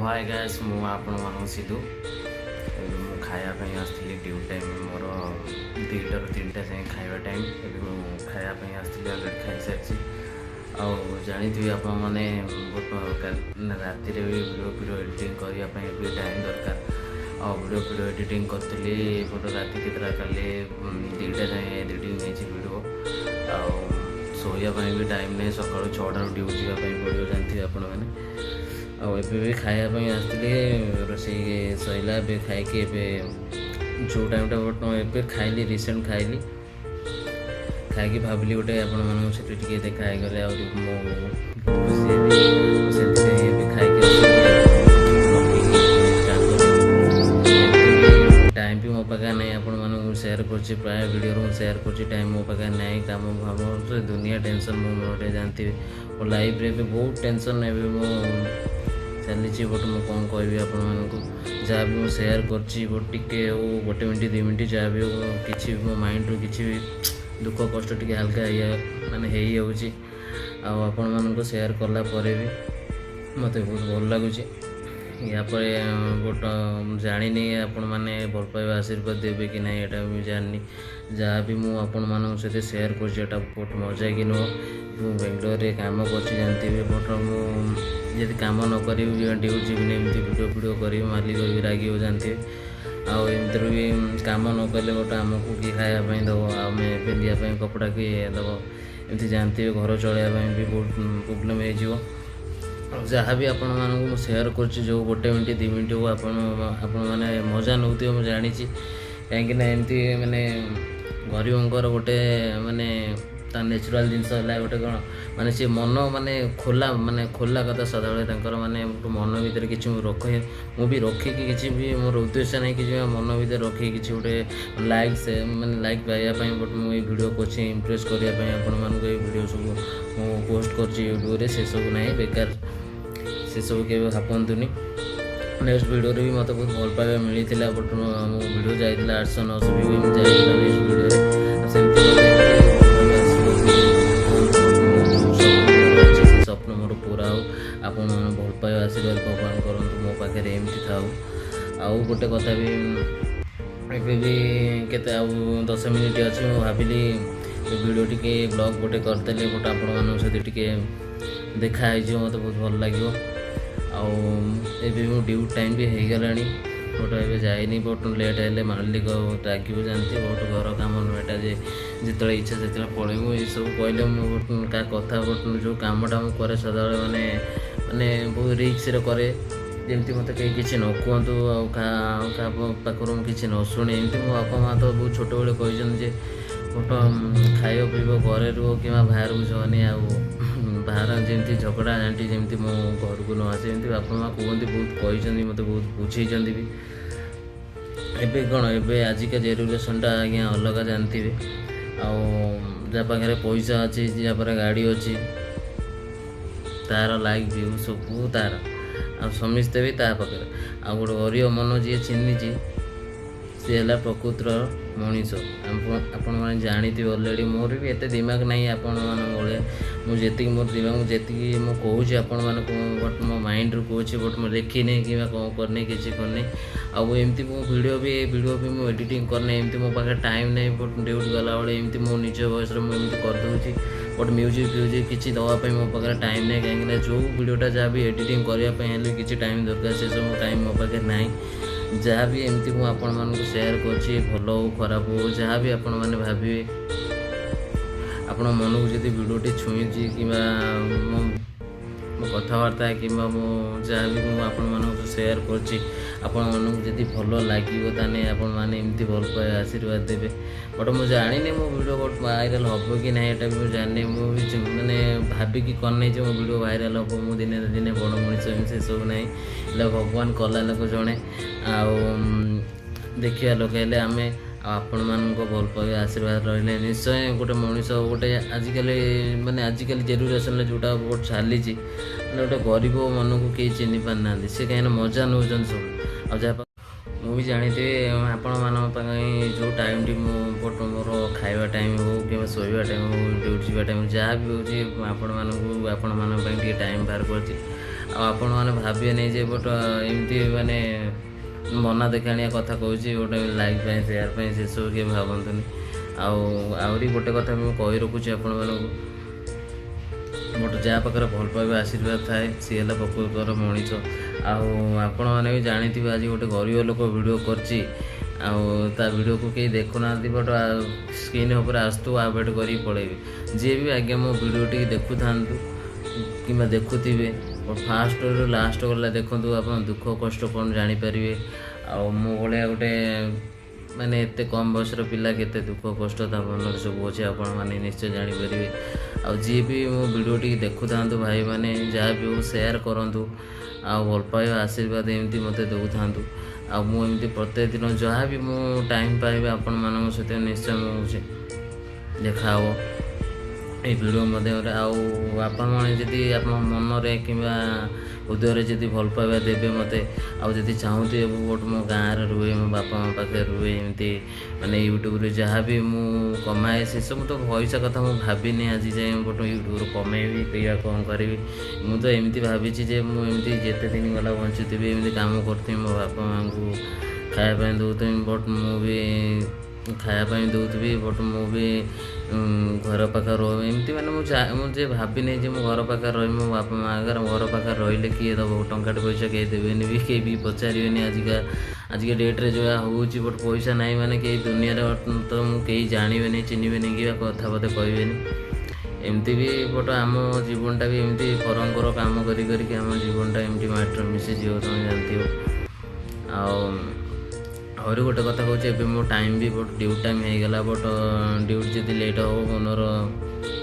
Hi guys मु आपण मानू सिद्धू मु खाया आसती ड्यूटी टाइम मोर 2टा ରୁ 3टा जाए खाଇବା टाइम खायापी आसती अलरेडी खाई सारी जानी आप राति भी वीडियो एडिटिंग करने टाइम दरकार वीडियो एडिटिंग करी राति केतरा काली 2टा जाए एडिटिंग वीडियो शोयापी भी टाइम नहीं सका 6टा ड्यूटी जावाई पड़ो जानते आपण मैंने भी खायापी आसती रोसे सैला खाई जो टाइम खाइली रिसेंट खाइली खाई भाविली गोटे आपण से देखा गले टाइम भी मो पाखे ना आपण सेयार कर प्राय वीडियो सेयार कर टाइम मो पाखे ना कम भाव दुनिया टेंशन मुझे जानते मो लाइफ रे भी बहुत टेंशन एवं मो चली बट मुझे कौन कहि आपको जहाँ भी मुझे सेयार करटे गोटे मिनट 2 मिनट जहाँ भी किसी मो माइंड रू कि दुख कष्ट टी हल्का मानने आपण सेयार कलापर भी मत बहुत भल लगुच यापर गोटे जानी आपण मैंने भल पाइबा आशीर्वाद देवे कि नहीं यहाँ भी जानी जहाँ भी मुझे सहित सेयार कर बहुत मजा कि नुह बेंगलोर रे काम कर जानते बट मुझे कम न करी ड्यूटी जीवन एमती वीडियो करी मालिक भी रागी जानते आमती भी कम न कले गोटे आमको किए खायापी दब आम पिंधापी कपड़ा किए दब एमती जानते घर चलवाई भी बहुत प्रोब्लेम हो जहाँ भी आपण मानक सेयार कर जो गोटे मिनट 2 मिनट को आपण मैंने मजा नौ मुझे जानी कहीं एमती मानने गरीबंर गोटे मानने नेचुराल जिनस गोटे कौन माने सी मन माने खोला कथा सदा माने मन भर कि रखे मुझे रखिकी किसी भी मोर उद्देश्य नहीं कि मन भर रखी कि गोटे लाइक से माने लाइक पाइबापी बट मुझे वीडियो कर इम्प्रेस करने आपण वीडियो सब पोस्ट कर से सब ना बेकार से सब के भापतुनि नेक्स्ट वीडियो भी मत बहुत भल पाइबा मिलता बट मो वीडियो जाइए 800-900 व्यू जाइए नेक्स्ट वीडियो स्वप्न मोर पूरा हो आपण भल पाइबा आशीर्वाद भगवान करूँ मो पाखे एमती था आउ गोटे कथा भी एबे भी केते 10 मिनट अच्छी मुझे भाविली वीडियो टी ब्लॉग गोटे करदेली बट आपण सहित टी देखा मत बहुत भल लगे मो ड्यूटी टाइम भी हो गला बट ए जाइनी बट लेट है मालिक रागे जानते बट घर कम नुटा जे जिते इच्छा से पलू ये सब कहले क्या कथा बट जो कमटा मुझे सदा माने माने बहुत रिक्स करे जमती मत कहीं किसी न कहतु पाखर किसी न शुणे एमती मो बापा माँ तो बहुत छोट बड़े कही बट खाइब पीब घरे रुह कि बाहर को जानी बाहर जमी झगड़ा झाँटी जमी मो घर को न आसे एमती बापा माँ कहते बहुत कही मत बहुत बुझे भी एबे कौन एबे आजिका जेनेरेशनटा आज्ञा अलग जानते जहाँ पाखे पैसा अच्छी जहाँ पर गाड़ी अच्छी तार लाइक व्यू सब तार आ समस्ते भी ता पाखे आ गोटे गरीब मन जी चिन्ह सी है प्रकृतर मनीष आपण मैंने जानते अलरेडी मोर भी एत दिमाग नहीं आपण भाया मुझे मोर दिमाग जी मुझे कहूँ आपण मानक बट मो माइंड रू कहूँ बट मुझे लिखी कि कौन करने किसी करने आमती मो वीडियो भी मुझे एडिटिंग करने एमती मो पाखे टाइम नहीं बट ड्यूटी गला बेले एमती मो निज वयस मुझे करदे बट म्यूजिक फ्यूजिक किसी दवाई मो पाखे टाइम नहीं कहीं जो वीडियोटा जहाँ भी एडिटिंग करने किसी टाइम दरकार से सब टाइम मो पाखे ना जहाँ भी एमती मुझे आपण मानक सेयार कर भल हो खराब हो जहाँ भी आपण मैंने भावे आपण मन को जब वीडियोटी छुई कि मो कथबार्ता कि मो जहाँ भी मुझे आपण मानक सेयार कर आपण मानक जब भल लगे ताने आपण मैंने एमती भल पाए आशीर्वाद देवे बट मुझे जानी मो वीडियो बहुत वायरल हम कि ना यहाँ भी जानी मुझे मैंने भाविकी करनी जो मो वीडियो वायरल हम मुझे दिने दिने बड़ मनीष से सब ना भगवान कला लोक जड़े देखा लोक आम आपण मानक भल पाइबा आशीर्वाद रही निश्चय गोटे मनीष गोटे आजिकल माने आजिकल जेनेरेशन जोटा बहुत चली गोटे गरीब मन को कहीं चिन्ह पार ना सी कहीं मजा नौ सब आ जहाँ मुझे जानते आपण मान जो टाइम टी मोट मोर खाइबा टाइम हो कि शोवा टाइम हो ड्यूटी जावा टाइम जहाँ भी हो आपण मानक टाइम बाहर कर आपण मैंने भावे नहीं जे बट एमती माने मना देखाणिया कथा कहूँ गोटे लाइक सेयार से सब किए भावतुनि आहरी गोटे कथा मुझे कही रखुच्छी आपण मानक बट जहाँ पाखे भल पाइबा आशीर्वाद थाए सी है प्रकृतर मनीष आपण मैंने भी जानी आज गोटे गरीब लोक वीडियो करची ता वीडियो को कहीं देखुना बट स्क्रीन उपर आसतु वेट कर पड़ेबी जी भी आज्ञा मो वीडियो टी देखु था कि देखुवे फास्ट रु लास्ट गला देखूँ आप दुख कष्ट कौन जानीपारे मो भाया गोटे माने एत कम बयसर पिला केते दुख कष्ट मन सब अच्छे आपण मैंने निश्चय जानीपारे जी भी मो वीडियो टी देखु था भाई मैंने जहाँ भी हो सेयार करूँ भल पाइबा आशीर्वाद एमती मत दौ था मुझे प्रत्येक दिन जहाँ भी मु टाइम पाइबा आपण मान सहित निश्चय मुझे देखा ये वीडियो मध्य आपण मैंने आप मनरे कि हृदय जदि भल पाइबा देवे मत आदि चाहूथे बट मो गाँव रुए मो बापा माँ पाखे रुए एमती मैंने यूट्यूब जहाँ भी मु कमाए से सब तो पैसा कथा मुझे भाविनी आज जाए बट यूट्यूब कमेबी पीवा कौन करी मुझे तो एमती भावी जे मुझे जिते दिन गला बंचुथी एमती कम करी मो बापा माँ को खायापी दौथी बट मुझे खायापी दौथी बट मुझे घर पाखे रमती मैंने मुझे भावी नहीं जे घर पाखे रही मो बापा माँ अगर घर पाखे रही किए दब टंका पैसा कहीं देवेनि भी कहीं भी पचारे आजिका डेट्रे जो हूँ बट पैसा ना माने कहीं दुनिया तो मुझे जानवे चिन्हे कि कथा पते कहे एमती भी बट आम जीवनटा भी एमती परंकर काम करके आम जीवनटा एमती माइट्र मिसी जीव तुम जानती और गोटे कथा कहूँ एवं मो टाइम भी बट ड्यूटी टाइम हो गला बट ड्यूटी जब लेट हो मनर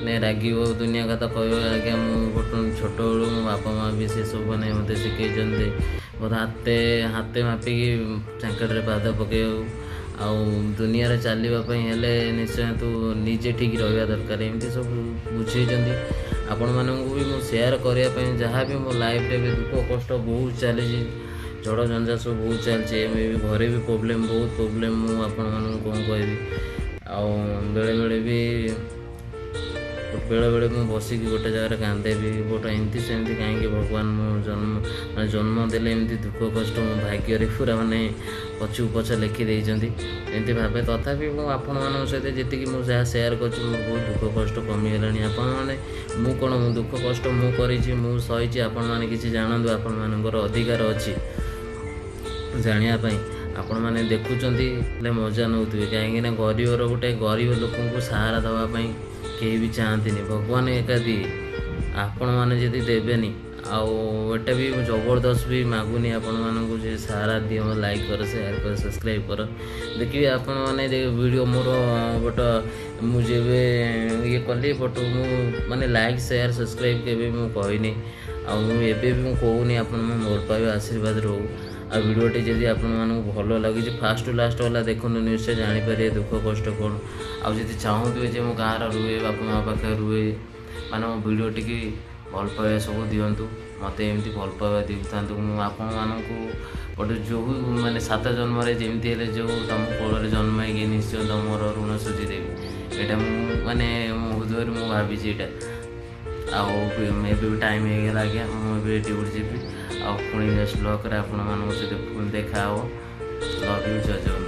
ने रागी दुनिया कथा कह आज्ञा मुझे छोट बड़ू मो बापा माँ भी से सब मैंने मत शिखे बहुत हाथे हाथे मापिकी चाकड़े पाद पके दुनिया चलवाई निश्चय तू निजे ठीक रहा दरकार एमती सब बुझे आपण मानू भी मुझे सेयार करने जहाँ भी मो लाइफ भी दुख कष्ट बहुत चली झड़ झंझा सब बहुत चलती घरे भी प्रोब्लेम बहुत प्रोब्लेम मुझे कौन कह बेले बेले भी बेले बेले मुझे बसिक गोटे जगह कांदे भी बट एमती सेमती कहीं भगवान मो जन्म जन्म देले एमती दुख कष्ट मो भाग्य पूरा माने पछू पछ लिखी एमती भावे तथापि आपण मान सहित जी मुझे सेयार कर बहुत दुख कष्ट कमीगला आपण मैंने मु कौन दुख कष्ट मुझे सही आपण मैंने किसी जानतु आपण मानकर अधिकार अच्छी जानापी आपण मैंने देखुंत मजा नौथे कहीं गरीबर गोटे गरीब लोक सहारा देवाई कहीं भी चाहती भगवान एका दिए आपण मैंने जदि देवेनि आटा भी जबरदस्त भी मागुनि आपण मानू जे सहारा दिए मत लाइक कर शेयर कर सब्सक्राइब कर देखिए आपण मैंने वीडियो मोर बट मुझे ये कली बट माने लाइक शेयर सब्सक्राइब के कहनी आबे भी कहूनी आप मोर पाइबे आशीर्वाद रो आ वीडियोटी जदि आपको भल लगी फास्ट टू लास्ट वाला देखो निश्चय जानीपारे दुख कष्ट कौन आदि चाहूथे जे मो गाँव रुए बापा माँ पाखे रुए माने मो वीडियोटी की भल पाइबा सब दिंतु मत एमती भल पाइबा देता आपको गोटे जो माने 7 जन्म जमती जो तुम कोल जन्म है निश्चय तुम ऋण सुझीदेवी यहाँ माने मो हृदय मुझे भावी आबे भी टाइम हो गला आज्ञा मुझे ड्यूटी जी पुणी नेक्स्ट ब्लॉग आप देखा लव यू जय जगन्नाथ।